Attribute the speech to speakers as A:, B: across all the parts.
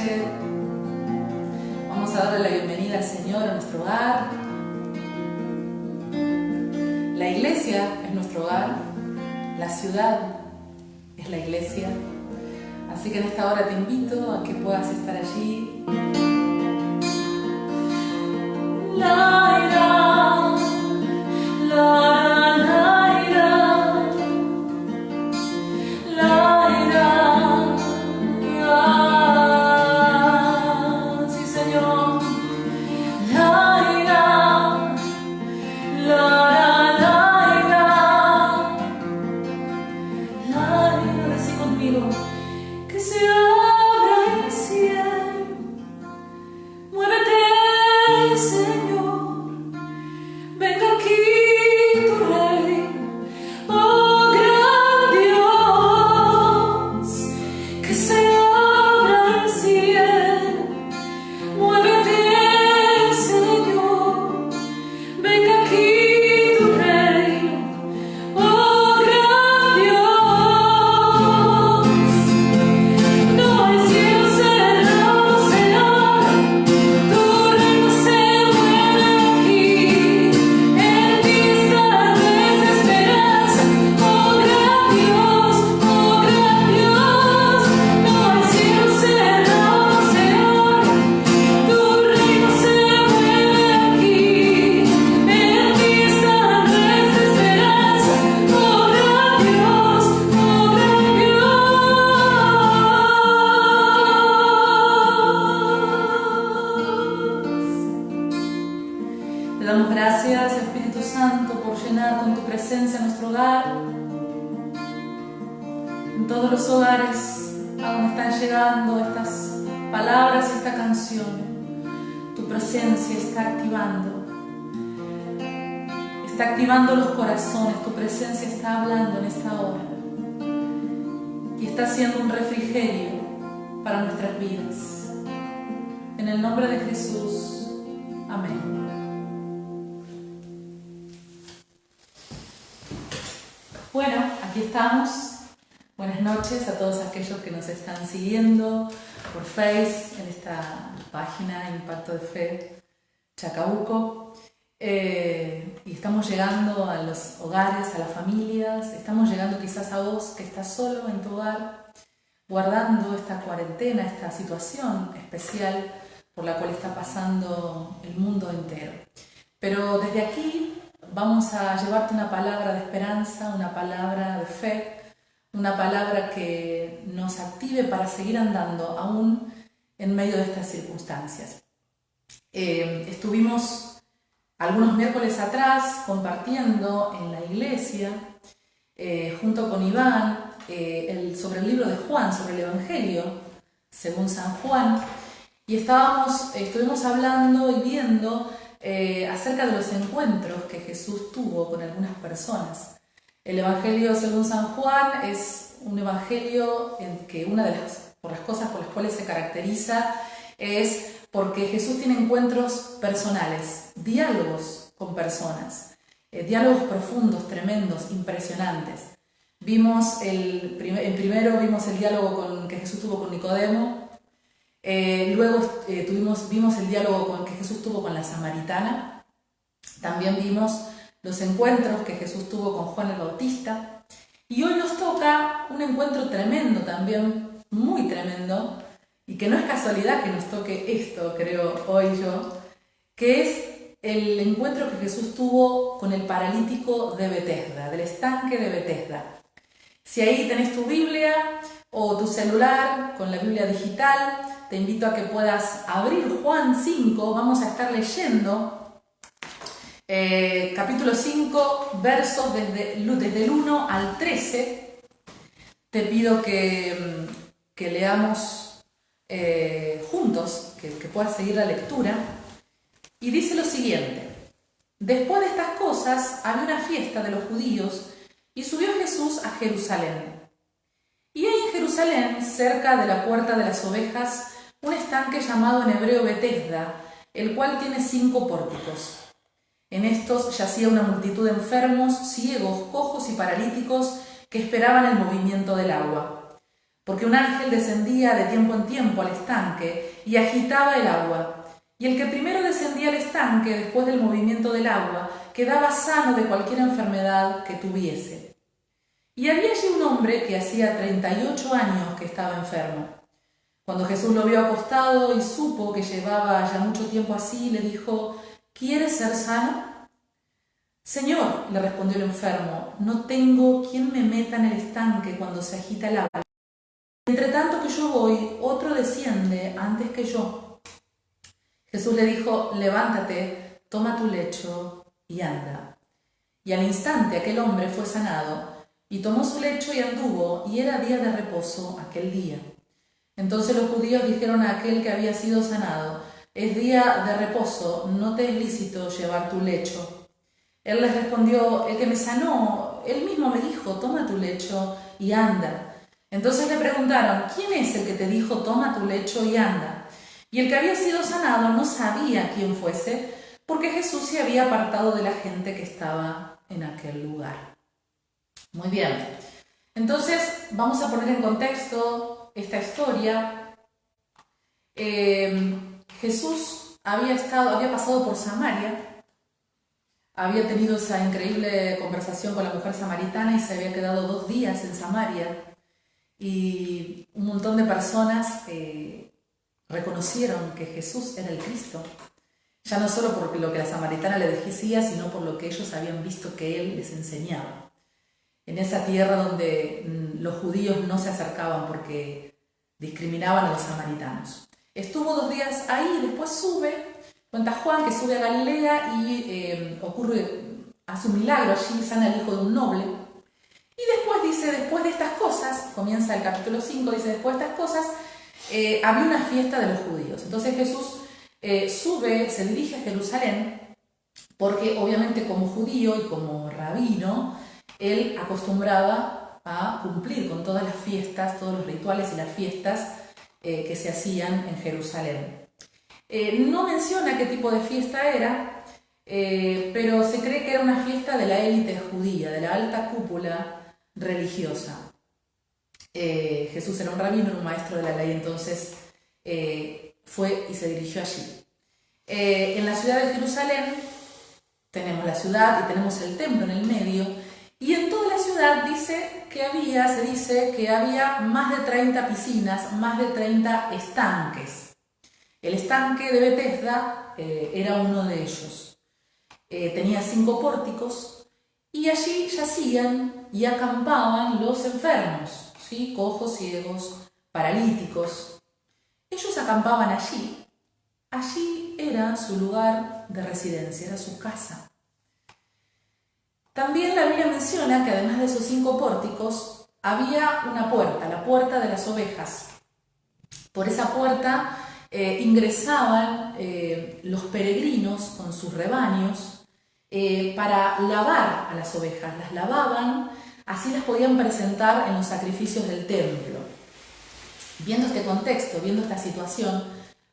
A: noche. Vamos a darle la bienvenida al Señor a nuestro hogar. La iglesia es nuestro hogar, la ciudad es la iglesia. Así que en esta hora te invito a que puedas estar allí. Gracias, Espíritu Santo, por llenar con tu presencia nuestro hogar. En todos los hogares a donde están llegando estas palabras y esta canción, tu presencia está activando los corazones, tu presencia está hablando en esta hora y está siendo un refrigerio para nuestras vidas. En el nombre de Jesús, amén. Bueno, aquí estamos. Buenas noches a todos aquellos que nos están siguiendo por Face, en esta página Impacto de Fe Chacabuco. Y estamos llegando a los hogares, a las familias. Estamos llegando quizás a vos que estás solo en tu hogar, guardando esta cuarentena, esta situación especial por la cual está pasando el mundo entero. Pero desde aquí vamos a llevarte una palabra de esperanza, una palabra de fe, una palabra que nos active para seguir andando aún en medio de estas circunstancias. Estuvimos algunos miércoles atrás compartiendo en la iglesia, junto con Iván, sobre el libro de Juan, sobre el Evangelio según San Juan, y estuvimos hablando y viendo acerca de los encuentros que Jesús tuvo con algunas personas. El Evangelio según San Juan es un evangelio en que una de las cosas por las cuales se caracteriza es porque Jesús tiene encuentros personales, diálogos con personas, diálogos profundos, tremendos, impresionantes. Primero vimos el diálogo que Jesús tuvo con Nicodemo. Luego vimos el diálogo que Jesús tuvo con la samaritana. También vimos los encuentros que Jesús tuvo con Juan el Bautista. Y hoy nos toca un encuentro tremendo también, muy tremendo, y que no es casualidad que nos toque esto, creo, hoy yo, que es el encuentro que Jesús tuvo con el paralítico de Betesda, del estanque de Betesda. Si ahí tenés tu Biblia o tu celular con la Biblia digital, te invito a que puedas abrir Juan 5, vamos a estar leyendo capítulo 5, versos desde el 1 al 13. Te pido que leamos juntos, que puedas seguir la lectura. Y dice lo siguiente: después de estas cosas había una fiesta de los judíos y subió Jesús a Jerusalén. Y hay en Jerusalén, cerca de la puerta de las ovejas, un estanque llamado en hebreo Betesda, el cual tiene 5 pórticos. En estos yacía una multitud de enfermos, ciegos, cojos y paralíticos que esperaban el movimiento del agua. porque un ángel descendía de tiempo en tiempo al estanque y agitaba el agua. Y el que primero descendía al estanque, después del movimiento del agua, quedaba sano de cualquier enfermedad que tuviese. Y había allí un hombre que hacía 38 años que estaba enfermo. Cuando Jesús lo vio acostado y supo que llevaba ya mucho tiempo así, le dijo: ¿quieres ser sano? Señor, le respondió el enfermo, no tengo quien me meta en el estanque cuando se agita el agua. Entre tanto que yo voy, otro desciende antes que yo. Jesús le dijo: levántate, toma tu lecho y anda. Y al instante aquel hombre fue sanado, y tomó su lecho y anduvo, y era día de reposo aquel día. Entonces los judíos dijeron a aquel que había sido sanado: es día de reposo, no te es lícito llevar tu lecho. Él les respondió: el que me sanó, él mismo me dijo: toma tu lecho y anda. Entonces le preguntaron: ¿quién es el que te dijo: toma tu lecho y anda? Y el que había sido sanado no sabía quién fuese, porque Jesús se había apartado de la gente que estaba en aquel lugar. Muy bien, entonces vamos a poner en contexto esta historia. Jesús había pasado por Samaria, había tenido esa increíble conversación con la mujer samaritana y se había quedado 2 días en Samaria, y un montón de personas reconocieron que Jesús era el Cristo, ya no solo por lo que la samaritana le decía, sino por lo que ellos habían visto que Él les enseñaba. En esa tierra donde los judíos no se acercaban porque discriminaban a los samaritanos. Estuvo 2 días ahí, después sube, cuenta Juan que sube a Galilea y hace un milagro allí, sana al hijo de un noble. Y después dice, después de estas cosas, comienza el capítulo 5, dice, después de estas cosas, había una fiesta de los judíos. Entonces Jesús sube, se dirige a Jerusalén, porque obviamente como judío y como rabino, él acostumbraba a cumplir con todas las fiestas, todos los rituales y las fiestas que se hacían en Jerusalén. No menciona qué tipo de fiesta era, pero se cree que era una fiesta de la élite judía, de la alta cúpula religiosa. Jesús era un rabino, era un maestro de la ley, entonces fue y se dirigió allí. En la ciudad de Jerusalén tenemos la ciudad y tenemos el templo en el medio, y en toda la ciudad se dice que había más de 30 piscinas, más de 30 estanques. El estanque de Betesda era uno de ellos. Tenía 5 pórticos y allí yacían y acampaban los enfermos, ¿sí? Cojos, ciegos, paralíticos. Ellos acampaban allí. Allí era su lugar de residencia, era su casa. También la Biblia menciona que además de esos 5 pórticos había una puerta, la puerta de las ovejas. Por esa puerta ingresaban los peregrinos con sus rebaños para lavar a las ovejas. Las lavaban, así las podían presentar en los sacrificios del templo. Viendo este contexto, viendo esta situación,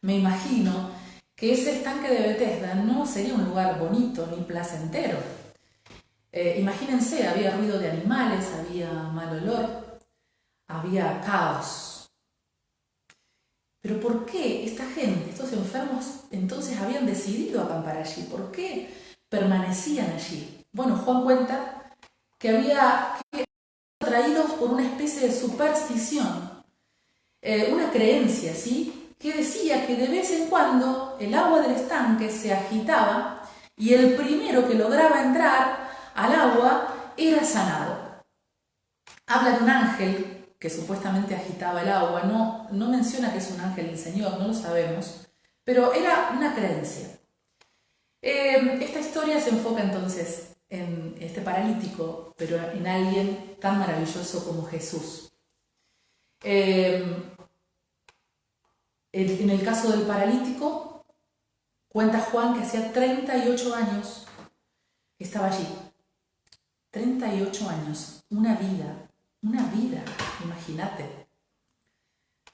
A: me imagino que ese estanque de Betesda no sería un lugar bonito ni placentero. Imagínense, había ruido de animales, había mal olor, había caos. Pero ¿por qué esta gente, estos enfermos, entonces habían decidido acampar allí? ¿Por qué permanecían allí? Bueno, Juan cuenta que había atraídos por una especie de superstición, una creencia, ¿sí? Que decía que de vez en cuando el agua del estanque se agitaba y el primero que lograba entrar al agua era sanado. Habla de un ángel que supuestamente agitaba el agua, no menciona que es un ángel del Señor, no lo sabemos, pero era una creencia. Esta historia se enfoca entonces en este paralítico, pero en alguien tan maravilloso como Jesús. En el caso del paralítico, cuenta Juan que hacía 38 años que estaba allí. 38 años, una vida, imagínate.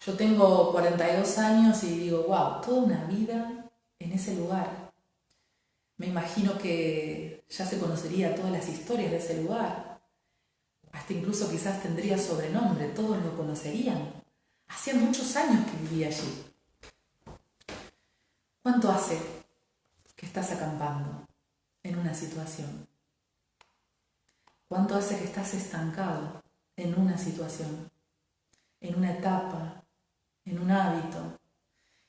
A: Yo tengo 42 años y digo, wow, toda una vida en ese lugar. Me imagino que ya se conocería todas las historias de ese lugar. hasta incluso quizás tendría sobrenombre, todos lo conocerían. Hacía muchos años que vivía allí. ¿Cuánto hace que estás acampando en una situación? ¿Cuánto hace que estás estancado en una situación, en una etapa, en un hábito,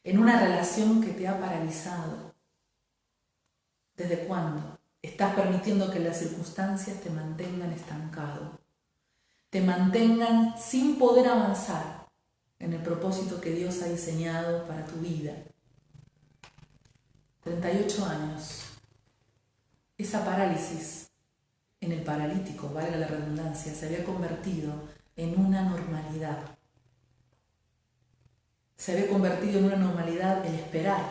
A: en una relación que te ha paralizado? ¿Desde cuándo estás permitiendo que las circunstancias te mantengan estancado, te mantengan sin poder avanzar en el propósito que Dios ha diseñado para tu vida? 38 años. Esa parálisis en el paralítico, valga la redundancia, se había convertido en una normalidad. Se había convertido en una normalidad el esperar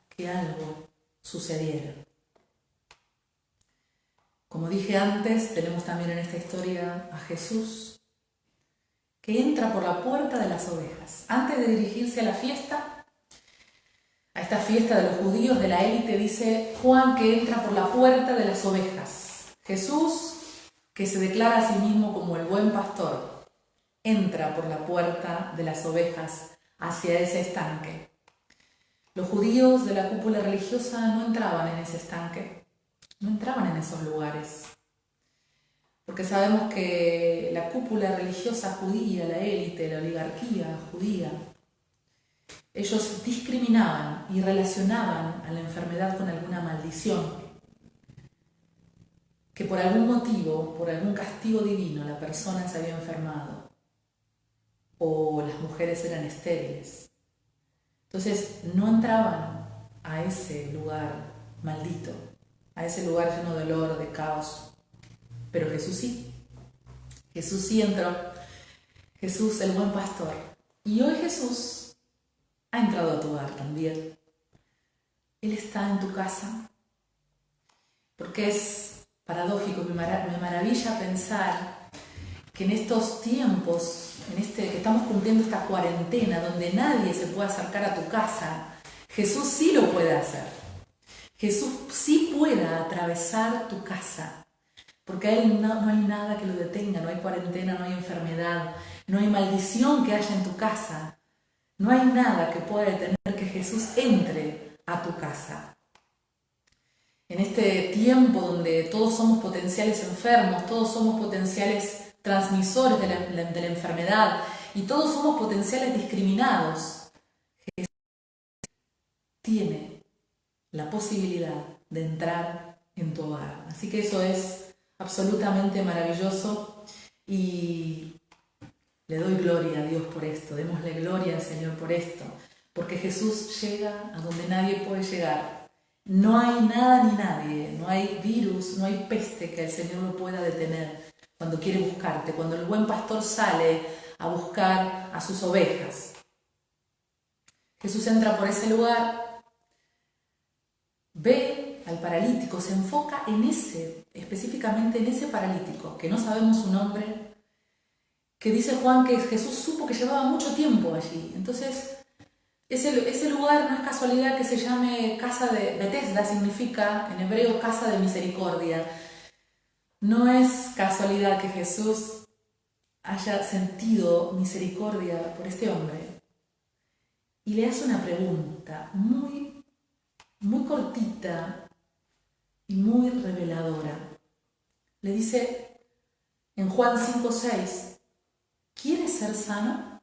A: que algo sucediera. Como dije antes, tenemos también en esta historia a Jesús que entra por la puerta de las ovejas. Antes de dirigirse a la fiesta, a esta fiesta de los judíos de la élite, dice Juan que entra por la puerta de las ovejas. Jesús, que se declara a sí mismo como el buen pastor, entra por la puerta de las ovejas hacia ese estanque. Los judíos de la cúpula religiosa no entraban en ese estanque, no entraban en esos lugares, porque sabemos que la cúpula religiosa judía, la élite, la oligarquía judía, ellos discriminaban y relacionaban a la enfermedad con alguna maldición, que por algún motivo, por algún castigo divino, la persona se había enfermado o las mujeres eran estériles. Entonces no entraban a ese lugar maldito, a ese lugar lleno de dolor, de caos. Pero Jesús sí. Jesús sí entró. Jesús, el buen pastor. Y hoy Jesús ha entrado a tu hogar también. Él está en tu casa. Porque es paradójico, me maravilla pensar que en estos tiempos, que estamos cumpliendo esta cuarentena, donde nadie se puede acercar a tu casa, Jesús sí lo puede hacer. Jesús sí puede atravesar tu casa. Porque a Él no hay nada que lo detenga, no hay cuarentena, no hay enfermedad, no hay maldición que haya en tu casa. No hay nada que pueda detener que Jesús entre a tu casa. En este tiempo donde todos somos potenciales enfermos, todos somos potenciales transmisores de la enfermedad y todos somos potenciales discriminados, Jesús tiene la posibilidad de entrar en tu hogar. Así que eso es absolutamente maravilloso y le doy gloria a Dios por esto, démosle gloria al Señor por esto, porque Jesús llega a donde nadie puede llegar. No hay nada ni nadie, no hay virus, no hay peste que el Señor no pueda detener cuando quiere buscarte, cuando el buen pastor sale a buscar a sus ovejas. Jesús entra por ese lugar, ve al paralítico, se enfoca específicamente en ese paralítico, que no sabemos su nombre, que dice Juan que Jesús supo que llevaba mucho tiempo allí. Entonces, ese lugar no es casualidad que se llame casa de Betesda, significa en hebreo casa de misericordia. No es casualidad que Jesús haya sentido misericordia por este hombre y le hace una pregunta muy, muy cortita y muy reveladora. Le dice en Juan 5:6, ¿quieres ser sano?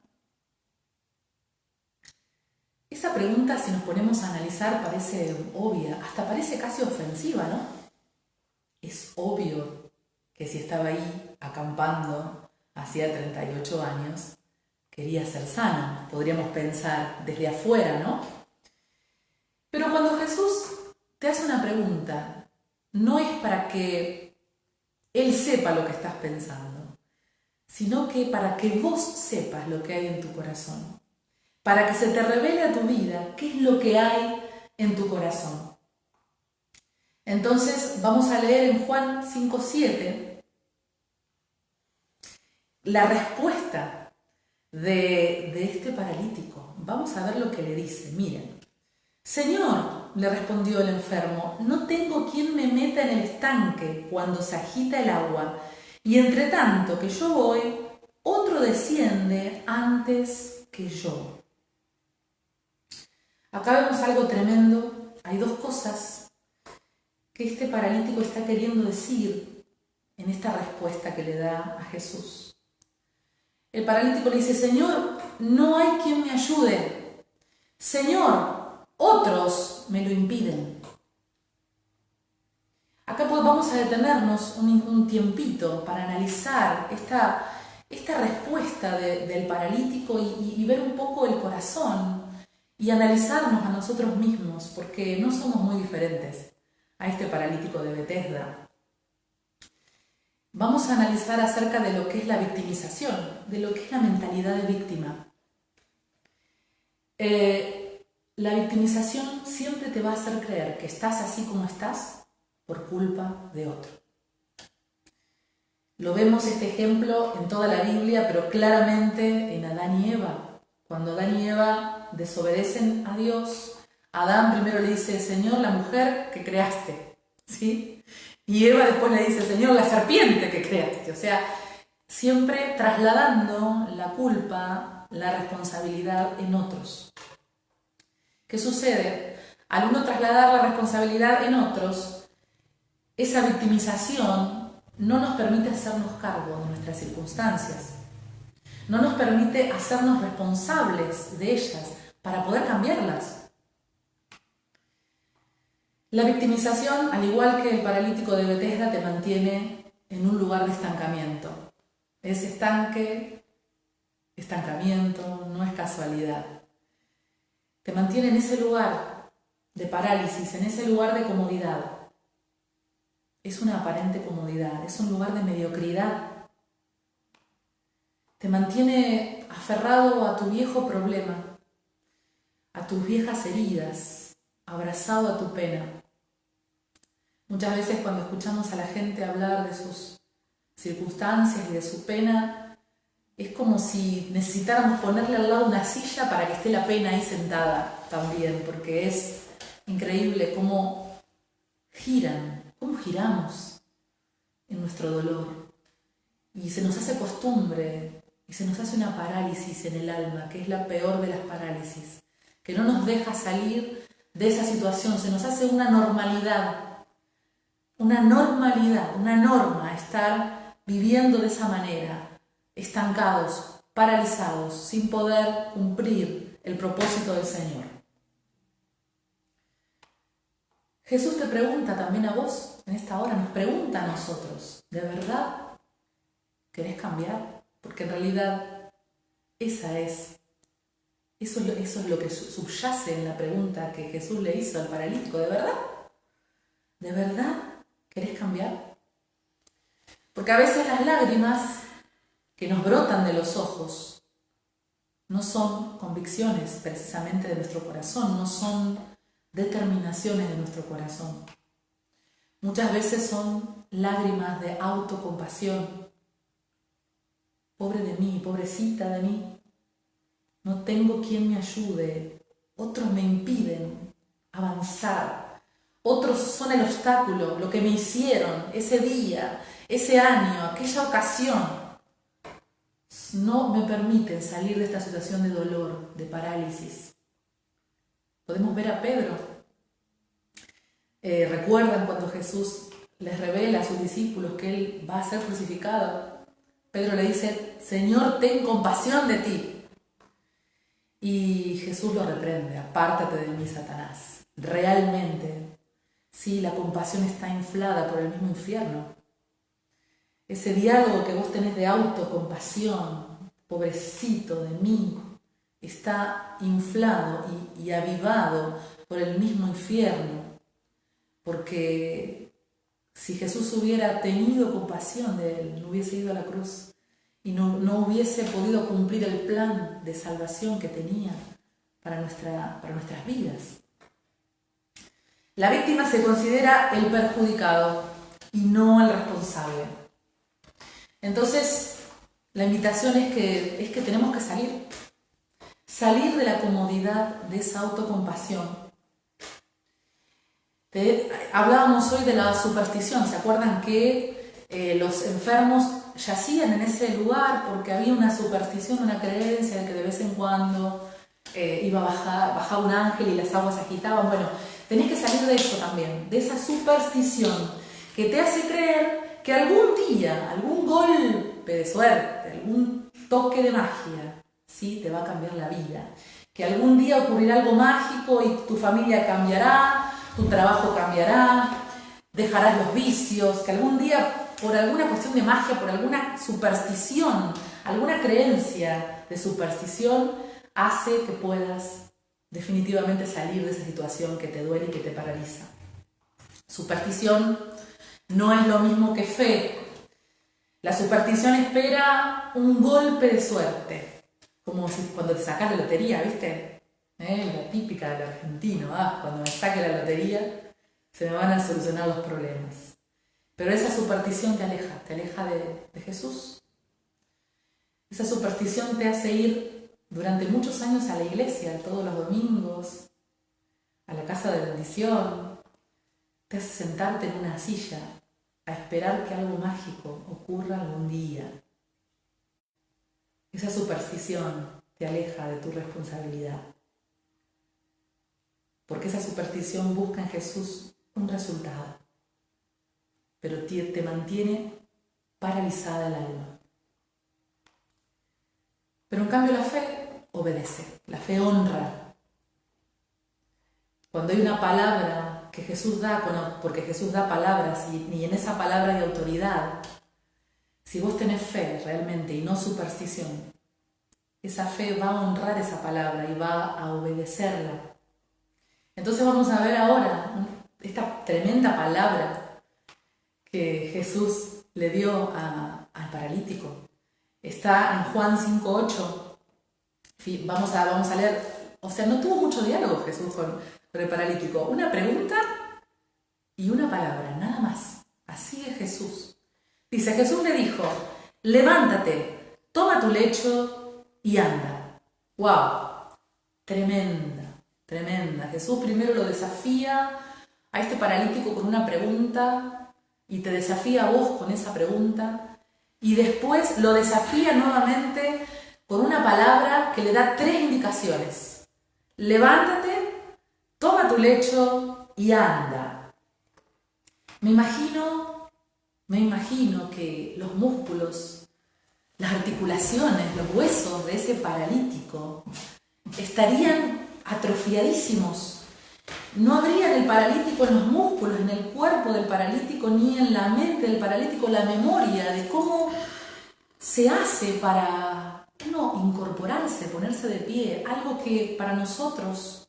A: Esa pregunta, si nos ponemos a analizar, parece obvia, hasta parece casi ofensiva, ¿no? Es obvio que si estaba ahí acampando hacía 38 años, quería ser sano, podríamos pensar desde afuera, ¿no? Pero cuando Jesús te hace una pregunta, no es para que Él sepa lo que estás pensando, sino que para que vos sepas lo que hay en tu corazón, para que se te revele a tu vida qué es lo que hay en tu corazón. Entonces vamos a leer en Juan 5:7 la respuesta de este paralítico. Vamos a ver lo que le dice. Miren, Señor, le respondió el enfermo, no tengo quien me meta en el estanque cuando se agita el agua, y entre tanto que yo voy, otro desciende antes que yo. Acá vemos algo tremendo. Hay dos cosas que este paralítico está queriendo decir en esta respuesta que le da a Jesús. El paralítico le dice, Señor, no hay quien me ayude. Señor, otros me lo impiden. Acá vamos a detenernos un tiempito para analizar esta respuesta del paralítico y ver un poco el corazón y analizarnos a nosotros mismos, porque no somos muy diferentes a este paralítico de Betesda. Vamos a analizar acerca de lo que es la victimización, de lo que es la mentalidad de víctima. La victimización siempre te va a hacer creer que estás así como estás por culpa de otro. Lo vemos este ejemplo en toda la Biblia, pero claramente en Adán y Eva. Cuando Adán y Eva desobedecen a Dios, Adán primero le dice, Señor, la mujer que creaste, ¿sí? Y Eva después le dice, Señor, la serpiente que creaste. O sea, siempre trasladando la culpa, la responsabilidad en otros. ¿Qué sucede? Al uno trasladar la responsabilidad en otros, esa victimización no nos permite hacernos cargo de nuestras circunstancias. No nos permite hacernos responsables de ellas para poder cambiarlas. La victimización, al igual que el paralítico de Betesda, te mantiene en un lugar de estancamiento. Ese estancamiento, no es casualidad. Te mantiene en ese lugar de parálisis, en ese lugar de comodidad. Es una aparente comodidad, es un lugar de mediocridad. Te mantiene aferrado a tu viejo problema, a tus viejas heridas, abrazado a tu pena. Muchas veces cuando escuchamos a la gente hablar de sus circunstancias y de su pena, es como si necesitáramos ponerle al lado una silla para que esté la pena ahí sentada también, porque es increíble cómo giramos en nuestro dolor. Y se nos hace costumbre y se nos hace una parálisis en el alma, que es la peor de las parálisis, que no nos deja salir de esa situación, se nos hace una normalidad, una norma estar viviendo de esa manera, estancados, paralizados, sin poder cumplir el propósito del Señor. Jesús te pregunta también a vos, en esta hora, nos pregunta a nosotros, ¿de verdad querés cambiar? Porque en realidad eso es lo que subyace en la pregunta que Jesús le hizo al paralítico. ¿De verdad? ¿De verdad querés cambiar? Porque a veces las lágrimas que nos brotan de los ojos no son convicciones precisamente de nuestro corazón, no son determinaciones de nuestro corazón. Muchas veces son lágrimas de autocompasión. Pobre de mí, pobrecita de mí, no tengo quien me ayude, otros me impiden avanzar, otros son el obstáculo, lo que me hicieron ese día, ese año, aquella ocasión, no me permiten salir de esta situación de dolor, de parálisis. Podemos ver a Pedro. ¿Recuerdan cuando Jesús les revela a sus discípulos que Él va a ser crucificado? Pedro le dice, Señor, ten compasión de ti. Y Jesús lo reprende, apártate de mí, Satanás. Realmente, sí, la compasión está inflada por el mismo infierno. Ese diálogo que vos tenés de autocompasión, pobrecito de mí, está inflado y avivado por el mismo infierno. Porque si Jesús hubiera tenido compasión de él, no hubiese ido a la cruz y no hubiese podido cumplir el plan de salvación que tenía para nuestras vidas. La víctima se considera el perjudicado y no el responsable. Entonces, la invitación es que tenemos que salir de la comodidad de esa autocompasión Hablábamos hoy de la superstición. ¿Se acuerdan que los enfermos yacían en ese lugar porque había una superstición, una creencia de que de vez en cuando bajaba un ángel y las aguas se agitaban? Bueno, tenés que salir de eso también, de esa superstición que te hace creer que algún día, algún golpe de suerte, algún toque de magia, ¿sí?, te va a cambiar la vida. Que algún día ocurrirá algo mágico y tu familia cambiará, tu trabajo cambiará, dejarás los vicios, que algún día, por alguna cuestión de magia, por alguna superstición, alguna creencia de superstición, hace que puedas definitivamente salir de esa situación que te duele y que te paraliza. Superstición no es lo mismo que fe. La superstición espera un golpe de suerte, como si cuando te sacas la lotería, ¿viste? La típica del argentino, cuando me saque la lotería se me van a solucionar los problemas. Pero esa superstición te aleja de Jesús. Esa superstición te hace ir durante muchos años a la iglesia, todos los domingos, a la casa de bendición. Te hace sentarte en una silla a esperar que algo mágico ocurra algún día. Esa superstición te aleja de tu responsabilidad. Porque esa superstición busca en Jesús un resultado, pero te mantiene paralizada el alma. Pero en cambio la fe obedece, la fe honra. Cuando hay una palabra que Jesús da, porque Jesús da palabras y en esa palabra hay autoridad, si vos tenés fe realmente y no superstición, esa fe va a honrar esa palabra y va a obedecerla. Entonces vamos a ver ahora esta tremenda palabra que Jesús le dio al paralítico. Está en Juan 5:8. Vamos a leer. O sea, no tuvo mucho diálogo Jesús con el paralítico. Una pregunta y una palabra, nada más. Así es Jesús. Dice, Jesús le dijo, levántate, toma tu lecho y anda. ¡Wow! Tremenda. Jesús primero lo desafía a este paralítico con una pregunta y te desafía a vos con esa pregunta y después lo desafía nuevamente con una palabra que le da 3 indicaciones. Levántate, toma tu lecho y anda. Me imagino que los músculos, las articulaciones, los huesos de ese paralítico estarían atrofiadísimos. No habría en el paralítico, en los músculos, en el cuerpo del paralítico, ni en la mente del paralítico, la memoria de cómo se hace para incorporarse, ponerse de pie, algo que para nosotros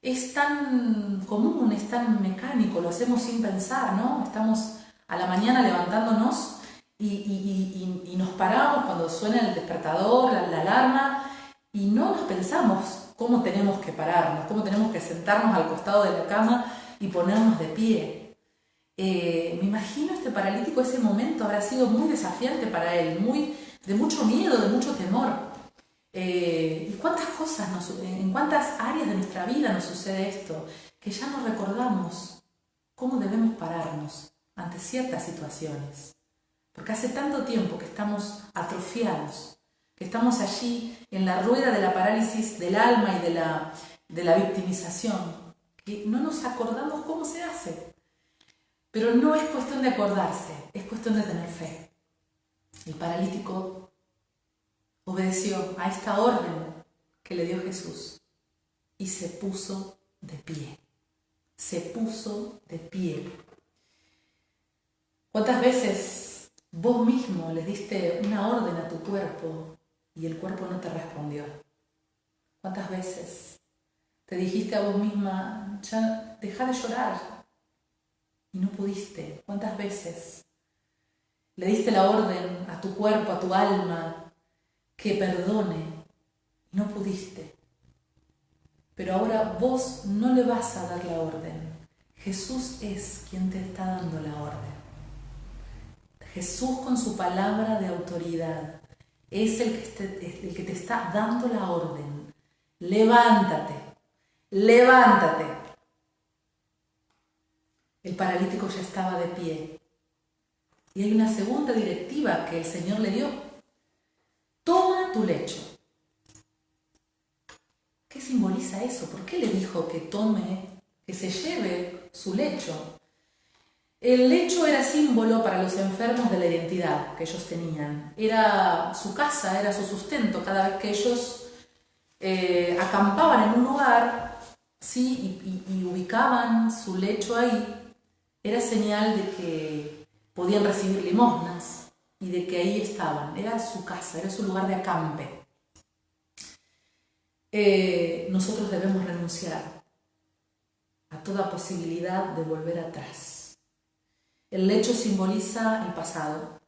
A: es tan común, es tan mecánico, lo hacemos sin pensar, ¿no? Estamos a la mañana levantándonos y nos paramos cuando suena el despertador, la alarma, y no nos pensamos cómo tenemos que pararnos, cómo tenemos que sentarnos al costado de la cama y ponernos de pie. Me imagino este paralítico, ese momento habrá sido muy desafiante para él, de mucho miedo, de mucho temor. ¿Cuántas cosas, en cuántas áreas de nuestra vida nos sucede esto? Que ya no recordamos cómo debemos pararnos ante ciertas situaciones. Porque hace tanto tiempo que estamos atrofiados, que estamos allí en la rueda de la parálisis del alma y de la victimización, que no nos acordamos cómo se hace. Pero no es cuestión de acordarse, es cuestión de tener fe. El paralítico obedeció a esta orden que le dio Jesús y se puso de pie. Se puso de pie. ¿Cuántas veces vos mismo le diste una orden a tu cuerpo y el cuerpo no te respondió? ¿Cuántas veces te dijiste a vos misma, ya deja de llorar, y no pudiste? ¿Cuántas veces le diste la orden a tu cuerpo, a tu alma, que perdone, y no pudiste? Pero ahora vos no le vas a dar la orden. Jesús es quien te está dando la orden. Jesús con su palabra de autoridad es el que te está dando la orden. Levántate, levántate. el paralítico ya estaba de pie. Y hay una segunda directiva que el Señor le dio. Toma tu lecho. ¿Qué simboliza eso? ¿Por qué le dijo que tome, que se lleve su lecho? El lecho era símbolo para los enfermos de la identidad que ellos tenían. Era su casa, era su sustento. Cada vez que ellos acampaban en un lugar, ¿sí? y ubicaban su lecho ahí, era señal de que podían recibir limosnas y de que ahí estaban. Era su casa, era su lugar de acampe. Nosotros debemos renunciar a toda posibilidad de volver atrás. El lecho simboliza el pasado.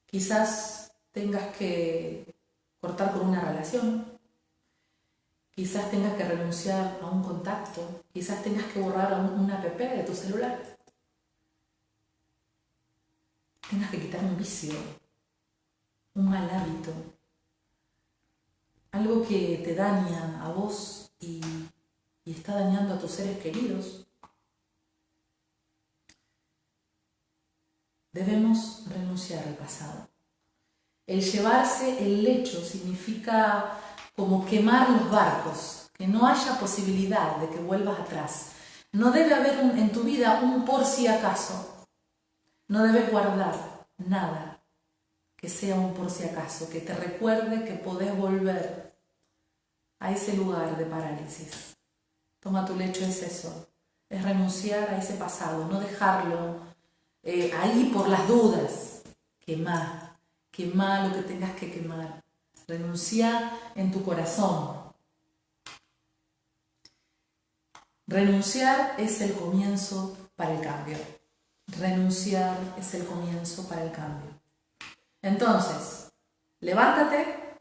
A: Quizás tengas que cortar con una relación, quizás tengas que renunciar a un contacto, quizás tengas que borrar una app de tu celular, tengas que quitar un vicio, un mal hábito, algo que te daña a vos y está dañando a tus seres queridos. Debemos renunciar al pasado. El llevarse el lecho significa como quemar los barcos, que no haya posibilidad de que vuelvas atrás. No debe haber en tu vida un por si acaso. No debes guardar nada que sea un por si acaso, que te recuerde que podés volver a ese lugar de parálisis. Toma tu lecho es eso, es renunciar a ese pasado, no dejarlo ahí por las dudas. Quemá lo que tengas que quemar. Renuncia en tu corazón. Renunciar es el comienzo para el cambio. Renunciar es el comienzo para el cambio. Entonces, levántate,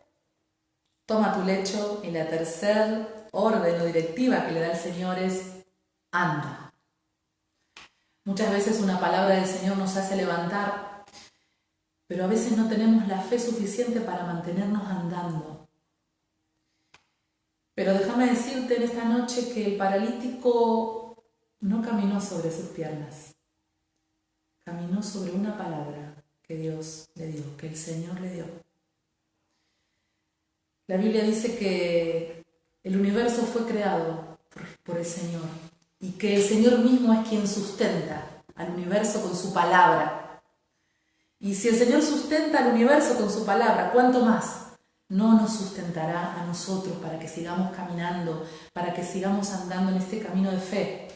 A: toma tu lecho y la tercera orden o directiva que le da el Señor es anda. Muchas veces una palabra del Señor nos hace levantar, pero a veces no tenemos la fe suficiente para mantenernos andando. Pero déjame decirte en esta noche que el paralítico no caminó sobre sus piernas, caminó sobre una palabra que Dios le dio, que el Señor le dio. La Biblia dice que el universo fue creado por el Señor y que el Señor mismo es quien sustenta al universo con su palabra. Y si el Señor sustenta al universo con su palabra, ¿cuánto más no nos sustentará a nosotros para que sigamos caminando, para que sigamos andando en este camino de fe?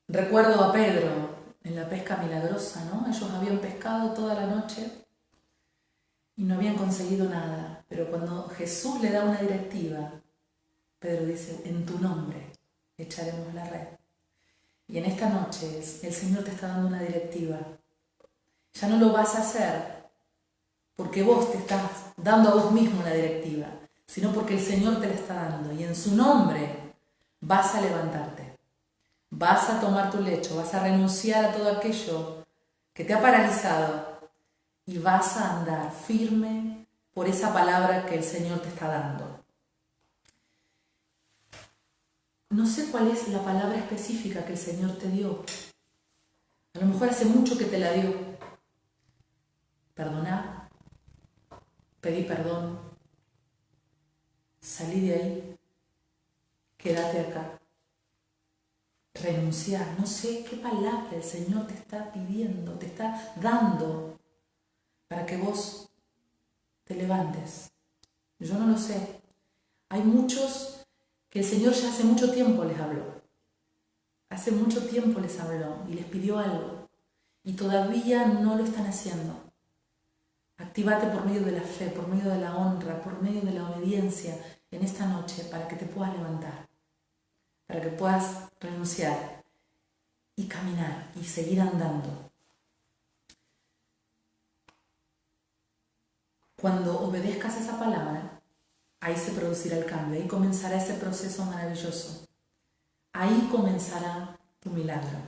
A: Recuerdo a Pedro en la pesca milagrosa, ¿no? Ellos habían pescado toda la noche y no habían conseguido nada, pero cuando Jesús le da una directiva, Pedro dice, en tu nombre echaremos la red. Y en esta noche el Señor te está dando una directiva. Ya no lo vas a hacer porque vos te estás dando a vos mismo una directiva, sino porque el Señor te la está dando. Y en su nombre vas a levantarte, vas a tomar tu lecho, vas a renunciar a todo aquello que te ha paralizado y vas a andar firme por esa palabra que el Señor te está dando. No sé cuál es la palabra específica que el Señor te dio. A lo mejor hace mucho que te la dio. Perdoná, pedí perdón, salí de ahí, quédate acá, renunciar. No sé qué palabra el Señor te está pidiendo, te está dando para que vos te levantes. Yo no lo sé. Hay muchos que el Señor ya hace mucho tiempo les habló. Hace mucho tiempo les habló y les pidió algo y todavía no lo están haciendo. Actívate por medio de la fe, por medio de la honra, por medio de la obediencia en esta noche para que te puedas levantar, para que puedas renunciar y caminar y seguir andando. Cuando obedezcas esa palabra, ahí se producirá el cambio, ahí comenzará ese proceso maravilloso. Ahí comenzará tu milagro.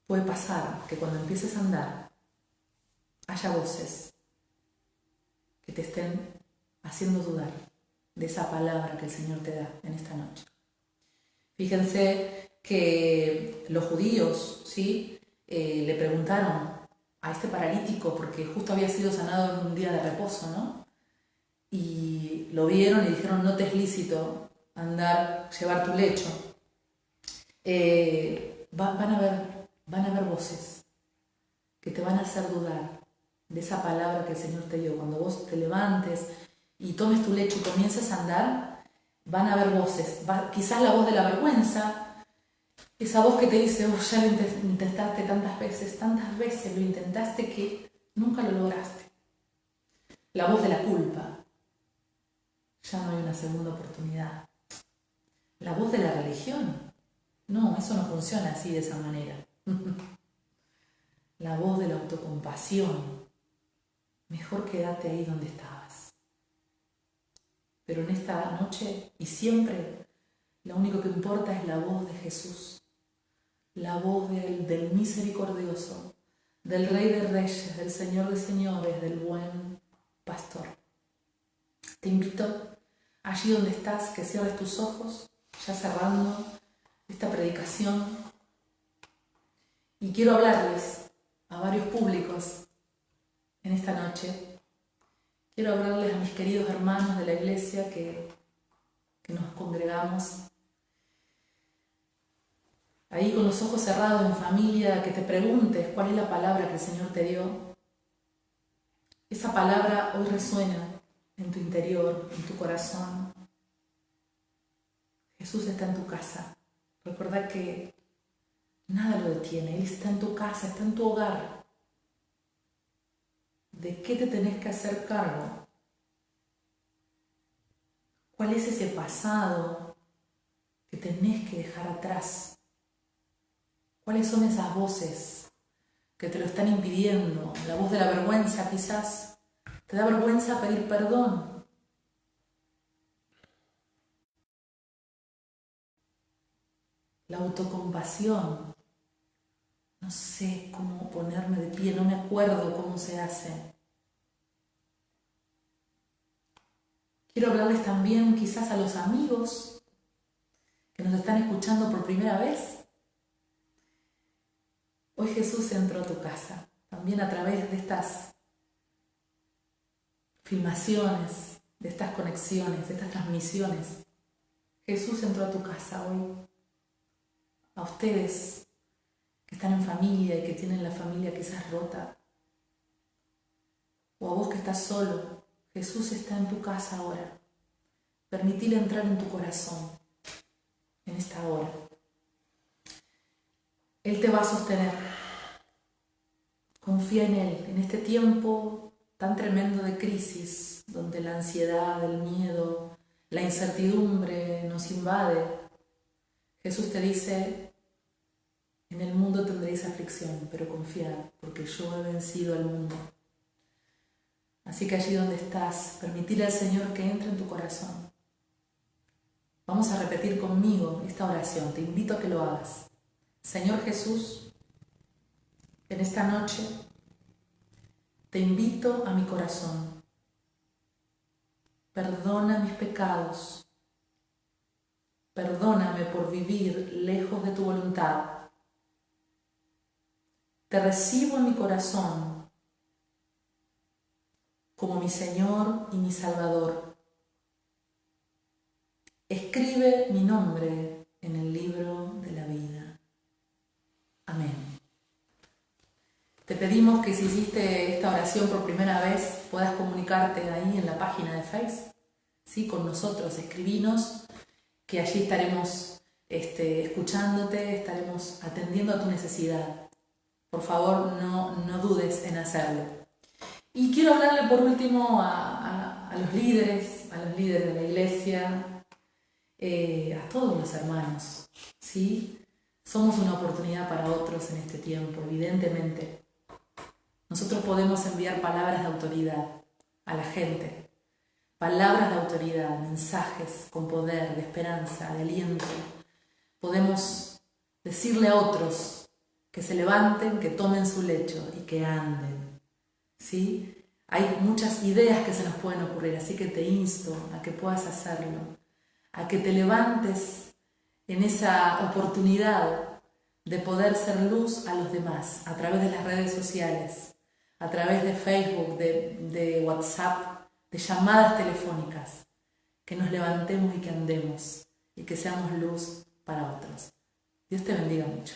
A: Puede pasar que cuando empieces a andar, haya voces que te estén haciendo dudar, de esa palabra que el Señor te da en esta noche. Fíjense que los judíos, ¿sí? Le preguntaron a este paralítico, porque justo había sido sanado en un día de reposo, ¿no? Y lo vieron y dijeron, no te es lícito llevar tu lecho. Van a haber voces que te van a hacer dudar de esa palabra que el Señor te dio. Cuando vos te levantes y tomes tu lecho y comiences a andar, van a haber voces. Quizás la voz de la vergüenza, esa voz que te dice, oh, ya lo intentaste tantas veces lo intentaste que nunca lo lograste. La voz de la culpa, ya no hay una segunda oportunidad. La voz de la religión, no, eso no funciona así de esa manera. La voz de la autocompasión, mejor quédate ahí donde estabas. Pero en esta noche y siempre, lo único que importa es la voz de Jesús, la voz del misericordioso, del Rey de Reyes, del Señor de Señores, del buen pastor. Te invito, allí donde estás, que cierres tus ojos, ya cerrando esta predicación, y quiero hablarles a varios públicos en esta noche. Quiero hablarles a mis queridos hermanos de la iglesia que nos congregamos ahí con los ojos cerrados en familia, que te preguntes cuál es la palabra que el Señor te dio. Esa palabra hoy resuena en tu interior, en tu corazón. Jesús está en tu casa. Recuerda que nada lo detiene. Él está en tu casa, está en tu hogar. ¿De qué te tenés que hacer cargo? ¿Cuál es ese pasado que tenés que dejar atrás? ¿Cuáles son esas voces que te lo están impidiendo? La voz de la vergüenza quizás. Te da vergüenza pedir perdón. La autocompasión. No sé cómo ponerme de pie, no me acuerdo cómo se hace. Quiero hablarles también quizás a los amigos que nos están escuchando por primera vez. Hoy Jesús entró a tu casa, también a través de estas filmaciones, de estas conexiones, de estas transmisiones. Jesús entró a tu casa hoy. A ustedes que están en familia y que tienen la familia quizás rota, o a vos que estás solo, Jesús está en tu casa ahora. Permitile entrar en tu corazón en esta hora. Él te va a sostener. Confía en Él, en este tiempo tan tremendo de crisis, donde la ansiedad, el miedo, la incertidumbre nos invade. Jesús te dice, en el mundo tendréis aflicción, pero confiad, porque yo he vencido al mundo. Así que allí donde estás, permitile al Señor que entre en tu corazón. Vamos a repetir conmigo esta oración, te invito a que lo hagas. Señor Jesús, en esta noche te invito a mi corazón. Perdona mis pecados. Perdóname por vivir lejos de tu voluntad. Te recibo en mi corazón como mi Señor y mi Salvador. Escribe mi nombre en el libro de la vida. Amén. Te pedimos que si hiciste esta oración por primera vez, puedas comunicarte ahí en la página de Facebook, ¿sí? Con nosotros, escribinos, que allí estaremos escuchándote, estaremos atendiendo a tu necesidad. Por favor, no dudes en hacerlo. Y quiero hablarle por último a los líderes de la iglesia, a todos los hermanos, ¿sí? Somos una oportunidad para otros en este tiempo, evidentemente. Nosotros podemos enviar palabras de autoridad a la gente, palabras de autoridad, mensajes con poder, de esperanza, de aliento. Podemos decirle a otros que se levanten, que tomen su lecho y que anden, ¿sí? Hay muchas ideas que se nos pueden ocurrir, así que te insto a que puedas hacerlo, a que te levantes en esa oportunidad de poder ser luz a los demás a través de las redes sociales, a través de Facebook, de WhatsApp, de llamadas telefónicas, que nos levantemos y que andemos y que seamos luz para otros. Dios te bendiga mucho.